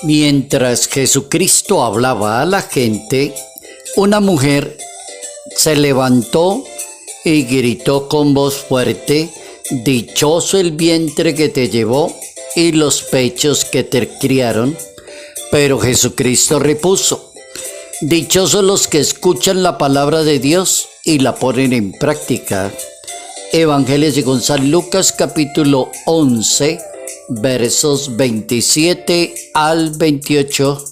Mientras Jesucristo hablaba a la gente, una mujer se levantó y gritó con voz fuerte: «Dichoso el vientre que te llevó y los pechos que te criaron». Pero Jesucristo repuso: «Dichosos los que escuchan la palabra de Dios y la ponen en práctica». Evangelio según San Lucas, capítulo 11, versos 27 al 28.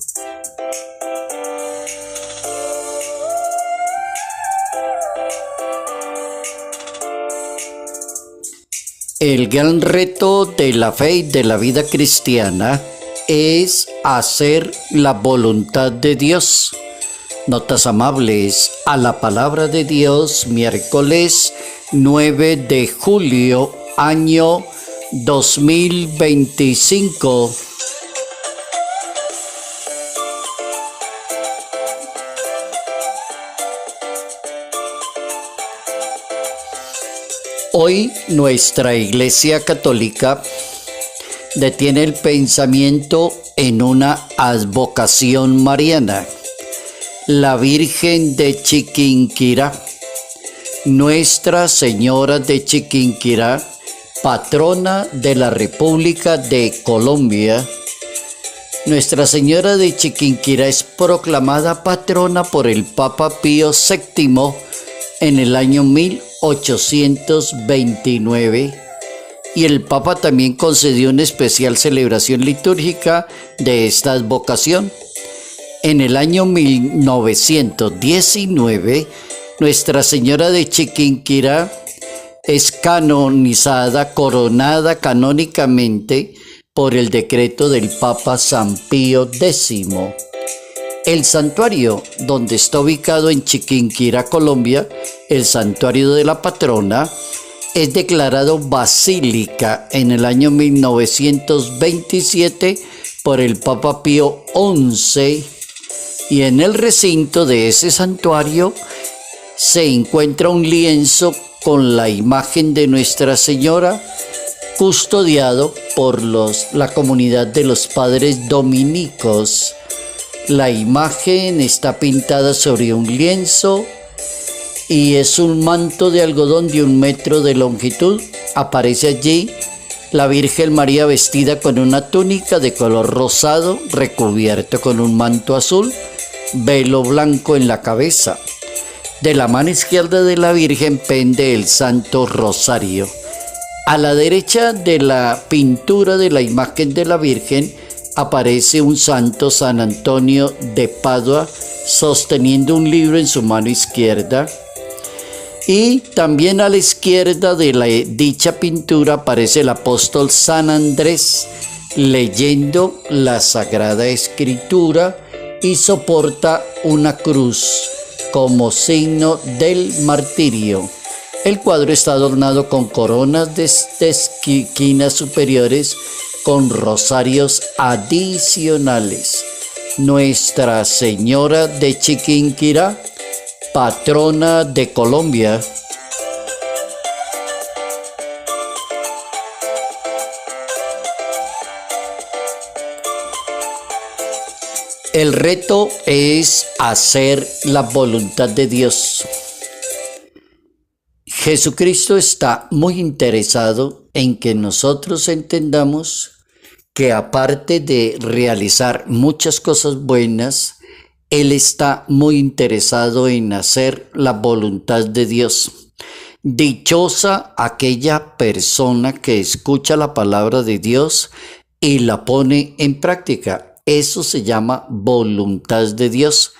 El gran reto de la fe y de la vida cristiana es hacer la voluntad de Dios. Notas amables a la palabra de Dios, miércoles 9 de julio, año 2025. Hoy nuestra Iglesia Católica detiene el pensamiento en una advocación mariana. La Virgen de Chiquinquirá, Nuestra Señora de Chiquinquirá, patrona de la República de Colombia. Nuestra Señora de Chiquinquirá es proclamada patrona por el Papa Pío VII en el año 1829, y el Papa también concedió una especial celebración litúrgica de esta advocación. En el año 1919, Nuestra Señora de Chiquinquirá es coronada canónicamente por el decreto del Papa San Pío X. El santuario donde está ubicado en Chiquinquirá, Colombia, el santuario de la patrona, es declarado basílica en el año 1927 por el Papa Pío XI, y en el recinto de ese santuario se encuentra un lienzo con la imagen de Nuestra Señora, custodiado por la comunidad de los padres dominicos. La imagen está pintada sobre un lienzo y es un manto de algodón de 1 metro de longitud. Aparece allí la Virgen María vestida con una túnica de color rosado, recubierta con un manto azul, velo blanco en la cabeza. De la mano izquierda de la Virgen pende el Santo Rosario. A la derecha de la pintura de la imagen de la Virgen aparece un santo, San Antonio de Padua, sosteniendo un libro en su mano izquierda. Y también a la izquierda de dicha pintura aparece el apóstol San Andrés, leyendo la Sagrada Escritura, y soporta una cruz como signo del martirio. El cuadro está adornado con coronas de esquinas superiores con rosarios adicionales. Nuestra Señora de Chiquinquirá, patrona de Colombia. El reto es hacer la voluntad de Dios. Jesucristo está muy interesado en que nosotros entendamos que, aparte de realizar muchas cosas buenas, Él está muy interesado en hacer la voluntad de Dios. Dichosa aquella persona que escucha la palabra de Dios y la pone en práctica. Eso se llama voluntad de Dios.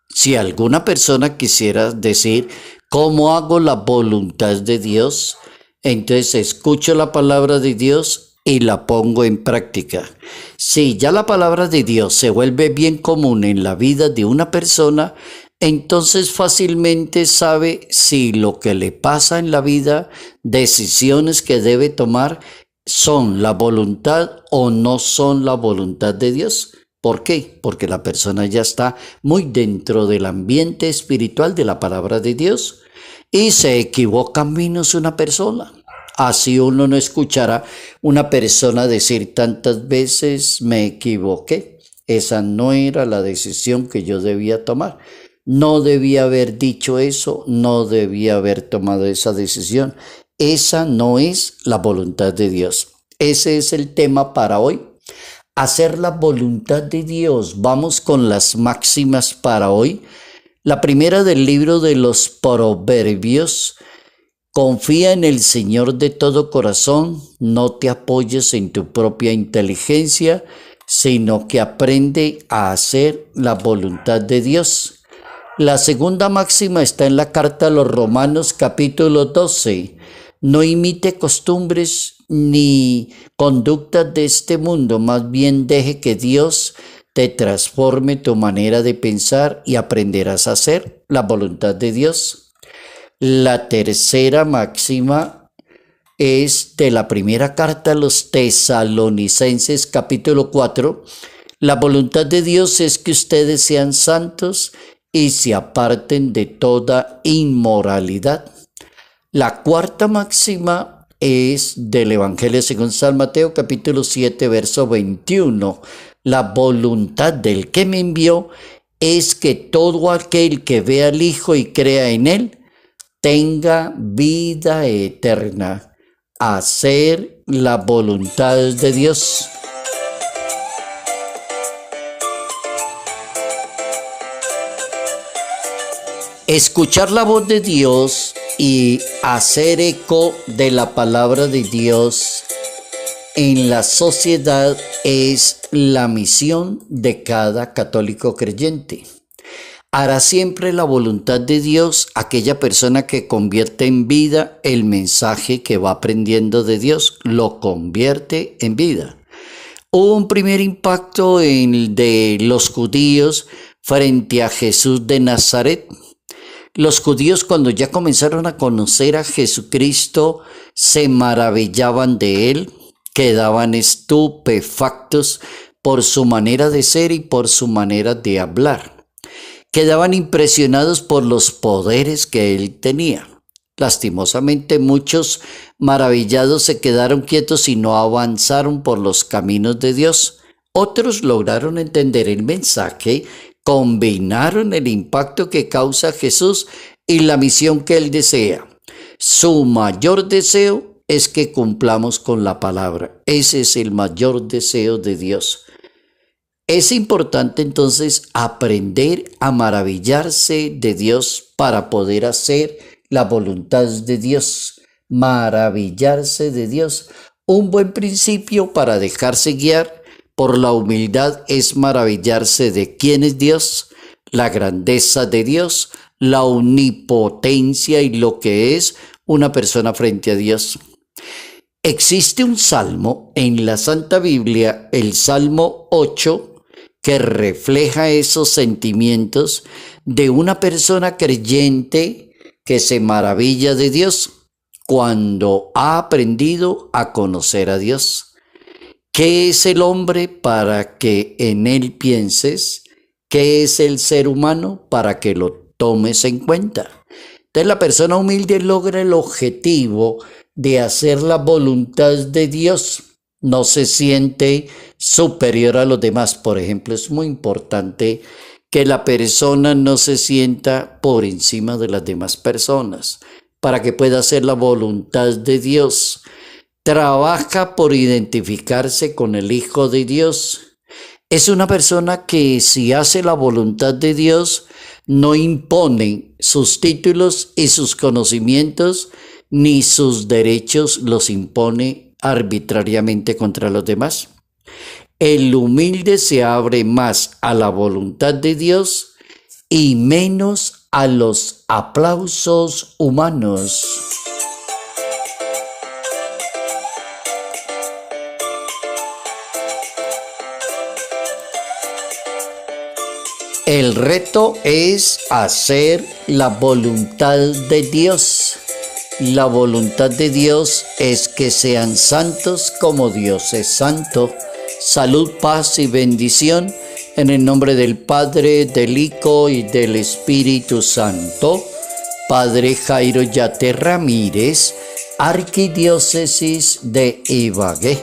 Si alguna persona quisiera decir: ¿cómo hago la voluntad de Dios? Entonces escucho la palabra de Dios y la pongo en práctica. Si ya la palabra de Dios se vuelve bien común en la vida de una persona, entonces fácilmente sabe si lo que le pasa en la vida, decisiones que debe tomar, son la voluntad o no son la voluntad de Dios. ¿Por qué? Porque la persona ya está muy dentro del ambiente espiritual de la palabra de Dios, y se equivoca menos una persona. Así uno no escuchará una persona decir tantas veces me equivoqué. Esa no era la decisión que yo debía tomar. No debía haber dicho eso, no debía haber tomado esa decisión. Esa no es la voluntad de Dios. Ese es el tema para hoy. Hacer la voluntad de Dios. Vamos con las máximas para hoy. La primera del libro de los Proverbios. Confía en el Señor de todo corazón, no te apoyes en tu propia inteligencia, sino que aprende a hacer la voluntad de Dios. La segunda máxima está en la carta a los Romanos capítulo 12. No imite costumbres ni conductas de este mundo, más bien deje que Dios te transforme tu manera de pensar y aprenderás a hacer la voluntad de Dios. La tercera máxima es de la primera carta a los Tesalonicenses capítulo 4. La voluntad de Dios es que ustedes sean santos y se aparten de toda inmoralidad. La cuarta máxima es del Evangelio según San Mateo capítulo 7 verso 21. La voluntad del que me envió es que todo aquel que vea al Hijo y crea en él tenga vida eterna. Hacer la voluntad de Dios. Escuchar la voz de Dios y hacer eco de la palabra de Dios en la sociedad es la misión de cada católico creyente. Hará siempre la voluntad de Dios aquella persona que convierte en vida el mensaje que va aprendiendo de Dios, lo convierte en vida. Hubo un primer impacto de los judíos frente a Jesús de Nazaret. Los judíos, cuando ya comenzaron a conocer a Jesucristo, se maravillaban de él, quedaban estupefactos por su manera de ser y por su manera de hablar. Quedaban impresionados por los poderes que él tenía. Lastimosamente, muchos maravillados se quedaron quietos y no avanzaron por los caminos de Dios. Otros lograron entender el mensaje, combinaron el impacto que causa Jesús y la misión que él desea. Su mayor deseo es que cumplamos con la palabra. Ese es el mayor deseo de Dios. Es importante entonces aprender a maravillarse de Dios para poder hacer la voluntad de Dios. Maravillarse de Dios. Un buen principio para dejarse guiar por la humildad es maravillarse de quién es Dios, la grandeza de Dios, la omnipotencia y lo que es una persona frente a Dios. Existe un salmo en la Santa Biblia, el Salmo 8, que refleja esos sentimientos de una persona creyente que se maravilla de Dios cuando ha aprendido a conocer a Dios. ¿Qué es el hombre para que en él pienses? ¿Qué es el ser humano para que lo tomes en cuenta? Entonces la persona humilde logra el objetivo de hacer la voluntad de Dios. No se siente superior a los demás. Por ejemplo, es muy importante que la persona no se sienta por encima de las demás personas para que pueda hacer la voluntad de Dios. Trabaja por identificarse con el Hijo de Dios. Es una persona que si hace la voluntad de Dios no impone sus títulos y sus conocimientos ni sus derechos los impone arbitrariamente contra los demás. El humilde se abre más a la voluntad de Dios y menos a los aplausos humanos. El reto es hacer la voluntad de Dios. La voluntad de Dios es que sean santos como Dios es santo. Salud, paz y bendición en el nombre del Padre, del Hijo y del Espíritu Santo. Padre Jairo Yate Ramírez, Arquidiócesis de Ibagué.